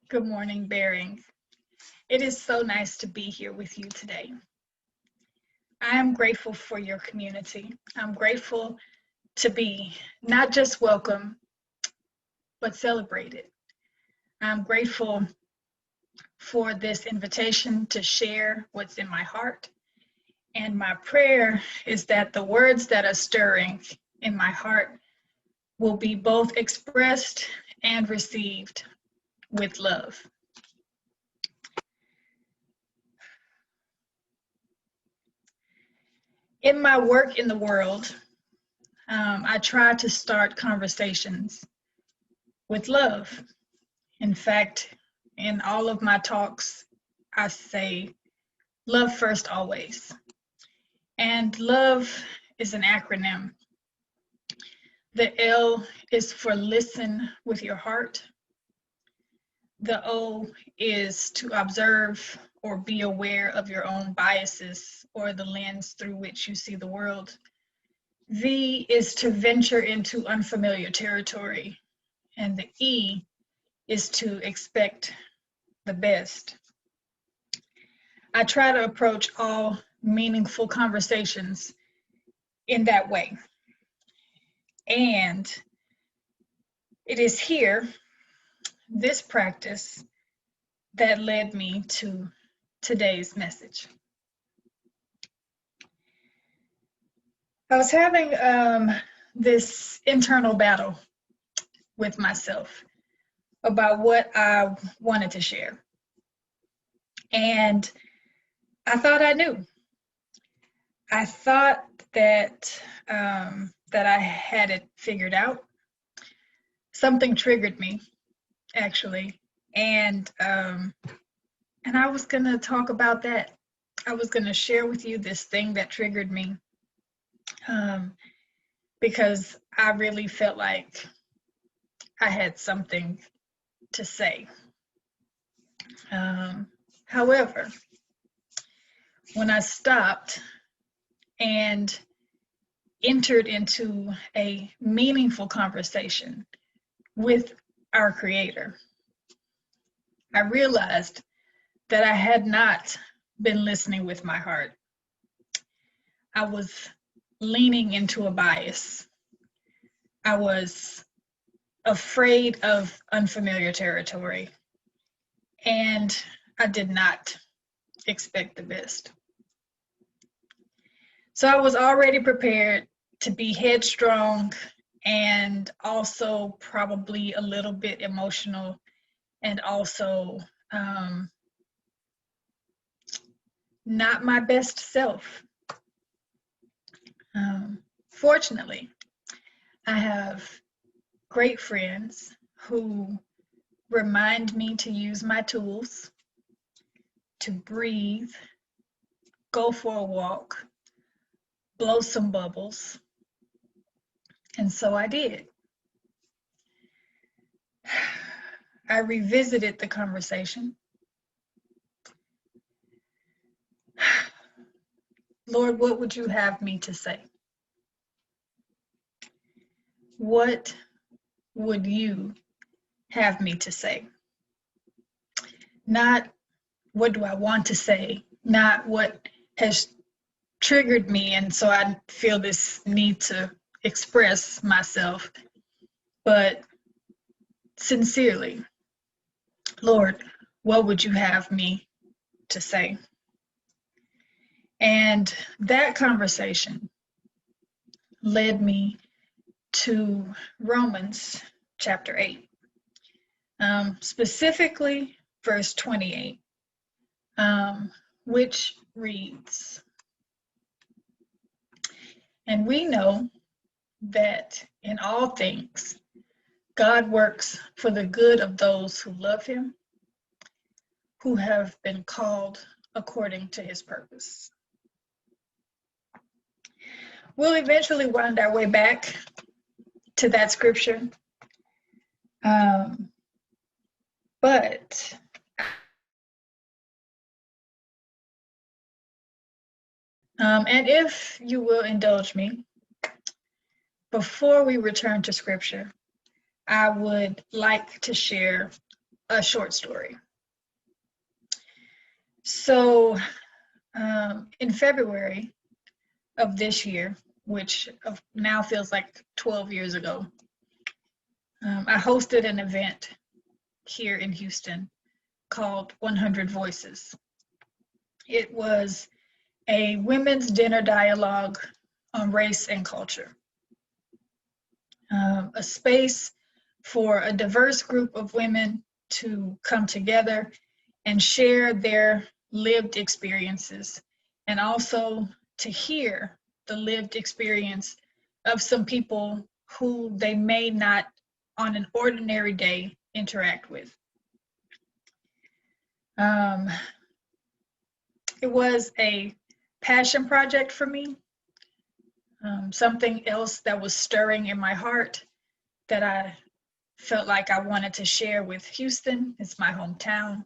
Good morning, Bering. It is so nice to be here with you today. I am grateful for your community. I'm grateful to be not just welcome, but celebrated. I'm grateful for this invitation to share what's in my heart. And my prayer is that the words that are stirring in my heart will be both expressed and received with love. In my work in the world, I try to start conversations with love. In fact, in all of my talks, I say love first always. And love is an acronym. The L is for listen with your heart. The O is to observe or be aware of your own biases or the lens through which you see the world. V is to venture into unfamiliar territory. And the E is to expect the best. I try to approach all meaningful conversations in that way. And it is here, this practice, that led me to today's message. I was having this internal battle with myself about what I wanted to share. And I thought I knew. I thought that that I had it figured out. Something triggered me, actually, and I was gonna talk about that. I was gonna share with you this thing that triggered me, because I really felt like I had something to say. However, when I stopped and entered into a meaningful conversation with our Creator, I realized that I had not been listening with my heart. I was leaning into a bias. I was afraid of unfamiliar territory, and I did not expect the best. So I was already prepared to be headstrong and also probably a little bit emotional and also not my best self. Fortunately, I have great friends who remind me to use my tools, to breathe, go for a walk, blow some bubbles. And so I did. I revisited the conversation. Lord, what would you have me to say? What would you have me to say? Not what do I want to say, not what has triggered me, and so I feel this need to express myself, but sincerely, Lord, what would you have me to say? And that conversation led me to Romans chapter 8, specifically verse 28, which reads, "And we know that in all things God works for the good of those who love him, who have been called according to his purpose." We'll eventually wind our way back to that scripture. But and if you will indulge me, before we return to scripture, I would like to share a short story. So in February of this year, which now feels like 12 years ago, I hosted an event here in Houston called 100 Voices. It was a women's dinner dialogue on race and culture, a space for a diverse group of women to come together and share their lived experiences, and also to hear the lived experience of some people who they may not on an ordinary day interact with. It was a passion project for me, something else that was stirring in my heart that I felt like I wanted to share with Houston. It's my hometown.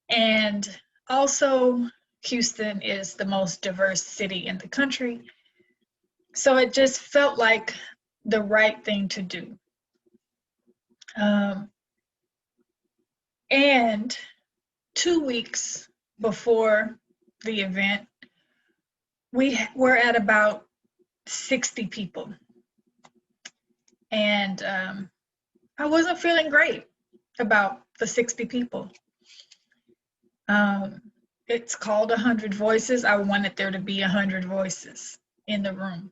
And also, Houston is the most diverse city in the country. So it just felt like the right thing to do. And 2 weeks before the event, we were at about 60 people. And I wasn't feeling great about the 60 people. It's called 100 Voices. I wanted there to be 100 voices in the room.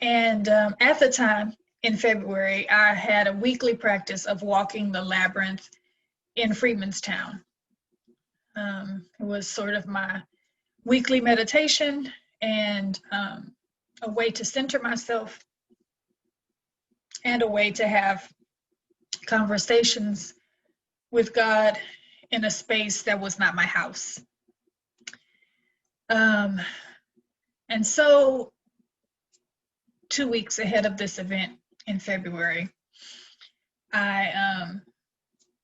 And at the time, in February, I had a weekly practice of walking the labyrinth in Freemanstown. It was sort of my weekly meditation and a way to center myself and a way to have conversations with God in a space that was not my house. And so 2 weeks ahead of this event in February, I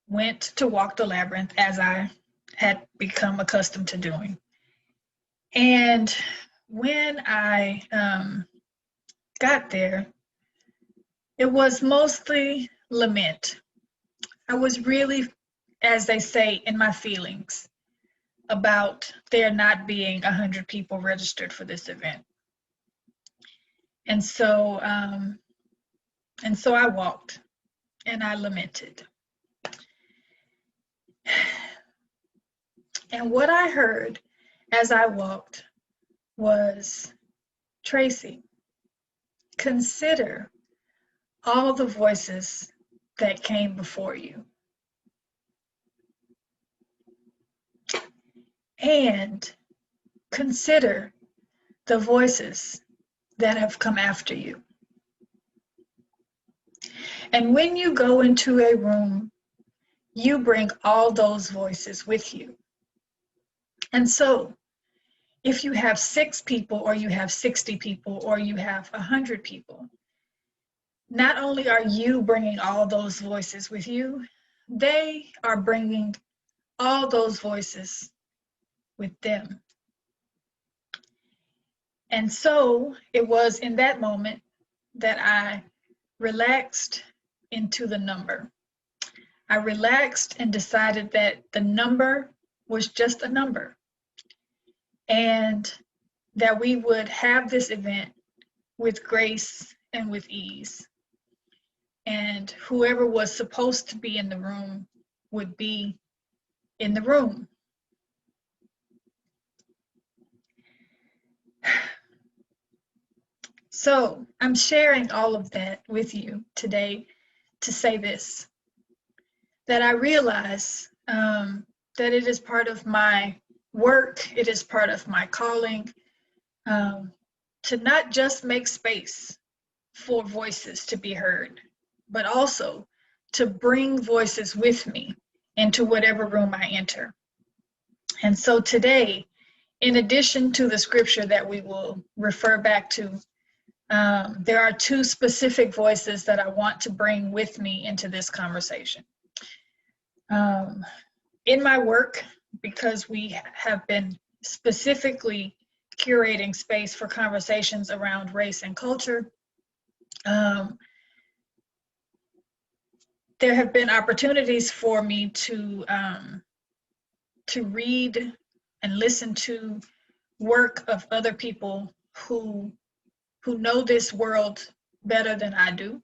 went to walk the labyrinth as I had become accustomed to doing. And when I got there, it was mostly lament. I was really, as they say, in my feelings about there not being 100 people registered for this event. And so I walked and I lamented. And what I heard as I walked was, Tracy, consider all the voices that came before you. And consider the voices that have come after you. And when you go into a room, you bring all those voices with you. And so, if you have 6 people, or you have 60 people, or you have 100 people, not only are you bringing all those voices with you, they are bringing all those voices with them. And so it was in that moment that I relaxed into the number. I relaxed and decided that the number was just a number, and that we would have this event with grace and with ease. And whoever was supposed to be in the room would be in the room. So I'm sharing all of that with you today to say this, that I realize that it is part of my work, it is part of my calling, to not just make space for voices to be heard, but also to bring voices with me into whatever room I enter. And so today, in addition to the scripture that we will refer back to, there are 2 specific voices that I want to bring with me into this conversation. In my work, because we have been specifically curating space for conversations around race and culture, there have been opportunities for me to read and listen to work of other people who know this world better than I do,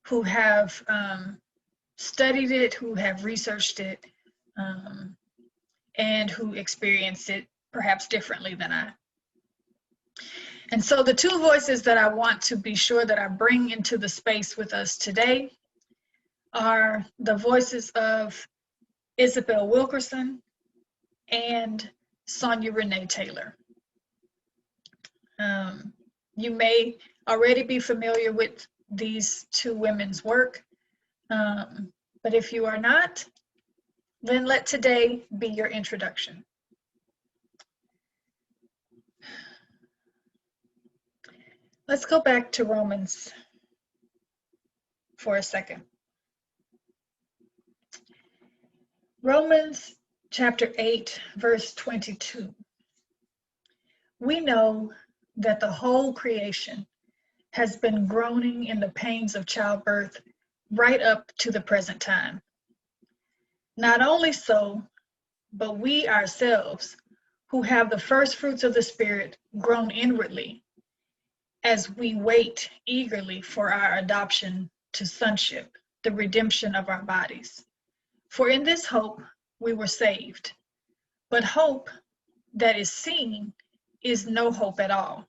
who have studied it, who have researched it, and who experience it perhaps differently than I. And so the two voices that I want to be sure that I bring into the space with us today are the voices of Isabel Wilkerson and Sonia Renee Taylor. You may already be familiar with these two women's work, but if you are not, then let today be your introduction. Let's go back to Romans for a second. Romans chapter 8, verse 22. We know that the whole creation has been groaning in the pains of childbirth right up to the present time. Not only so, but we ourselves, who have the first fruits of the Spirit, groan inwardly as we wait eagerly for our adoption to sonship, the redemption of our bodies. For in this hope we were saved. But hope that is seen is no hope at all.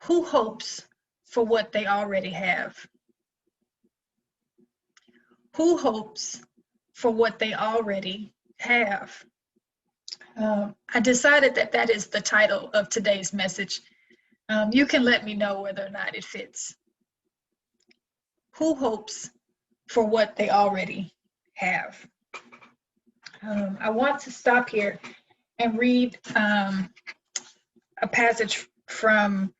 Who hopes for what they already have? Who hopes for what they already have? I decided that that is the title of today's message. You can let me know whether or not it fits. Who hopes for what they already have? I want to stop here and read a passage from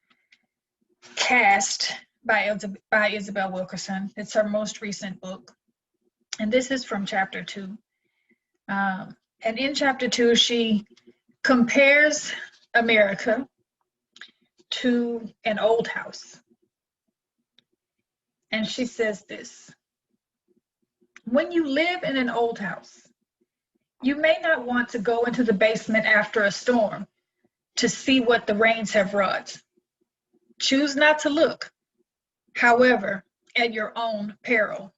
Cast by Isabel Wilkerson. It's her most recent book. And this is from chapter 2. And in chapter 2, she compares America to an old house. And she says this: when you live in an old house, you may not want to go into the basement after a storm to see what the rains have wrought. Choose not to look, however, at your own peril.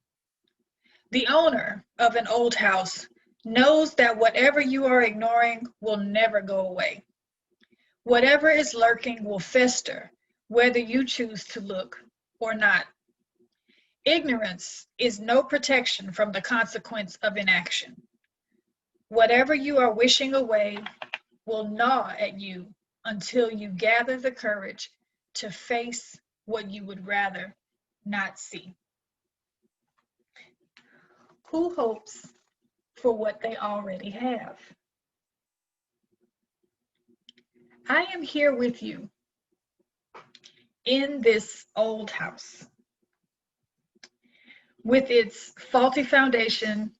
The owner of an old house knows that whatever you are ignoring will never go away. Whatever is lurking will fester, whether you choose to look or not. Ignorance is no protection from the consequence of inaction. Whatever you are wishing away will gnaw at you until you gather the courage to face what you would rather not see. Who hopes for what they already have? I am here with you in this old house with its faulty foundation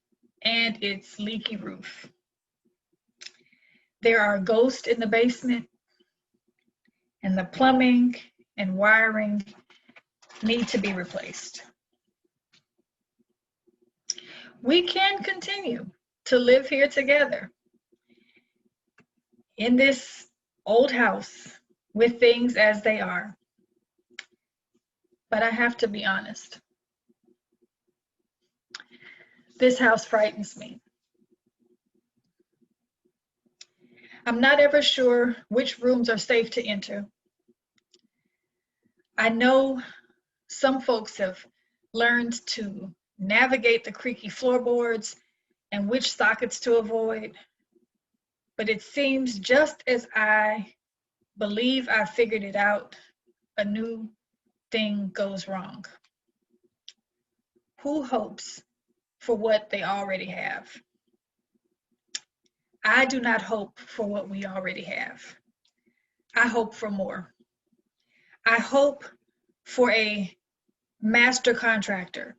and its leaky roof. There are ghosts in the basement, and the plumbing and wiring need to be replaced. We can continue to live here together in this old house with things as they are. But I have to be honest. This house frightens me. I'm not ever sure which rooms are safe to enter. I know some folks have learned to navigate the creaky floorboards and which sockets to avoid, but it seems just as I believe I figured it out, a new thing goes wrong. Who hopes for what they already have? I do not hope for what we already have. I hope for more. I hope for a master contractor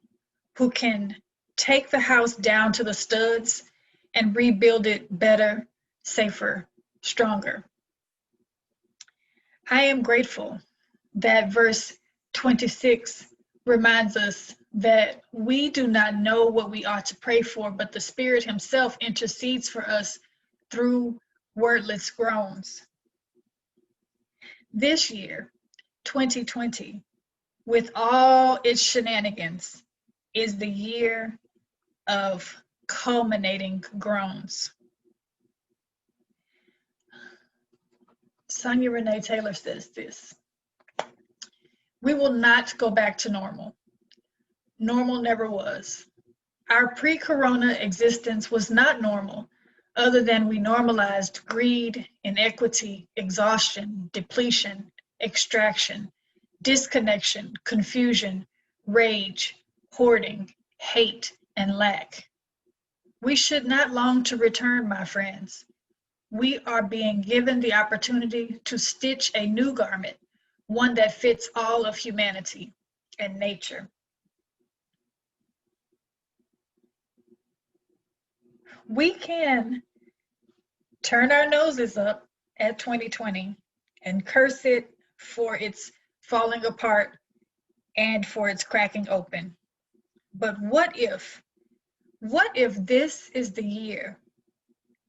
who can take the house down to the studs and rebuild it better, safer, stronger. I am grateful that verse 26 reminds us that we do not know what we ought to pray for, but the Spirit Himself intercedes for us through wordless groans. This year, 2020, with all its shenanigans, is the year of culminating groans. Sonia Renee Taylor says this: we will not go back to normal. Normal never was. Our pre-corona existence was not normal, other than we normalized greed, inequity, exhaustion, depletion, extraction, disconnection, confusion, rage, hoarding, hate, and lack. We should not long to return, my friends. We are being given the opportunity to stitch a new garment, one that fits all of humanity and nature. We can turn our noses up at 2020 and curse it for its falling apart and for its cracking open. But what if this is the year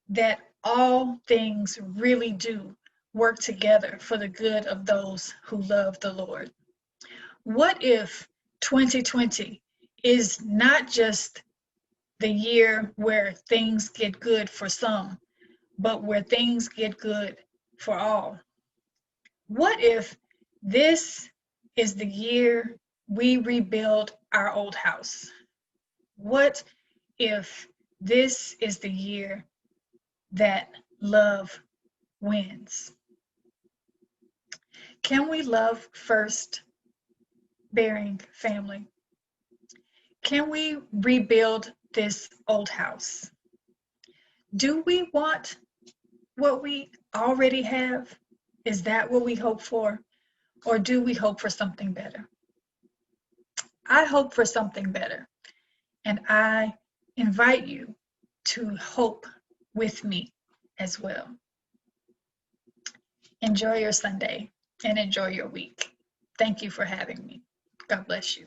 that all things really do work together for the good of those who love the Lord? What if 2020 is not just the year where things get good for some, but where things get good for all? What if this is the year we rebuild our old house? What if this is the year that love wins? Can we love first, Bering family? Can we rebuild this old house? Do we want what we already have? Is that what we hope for? Or do we hope for something better? I hope for something better. And I invite you to hope with me as well. Enjoy your Sunday and enjoy your week. Thank you for having me. God bless you.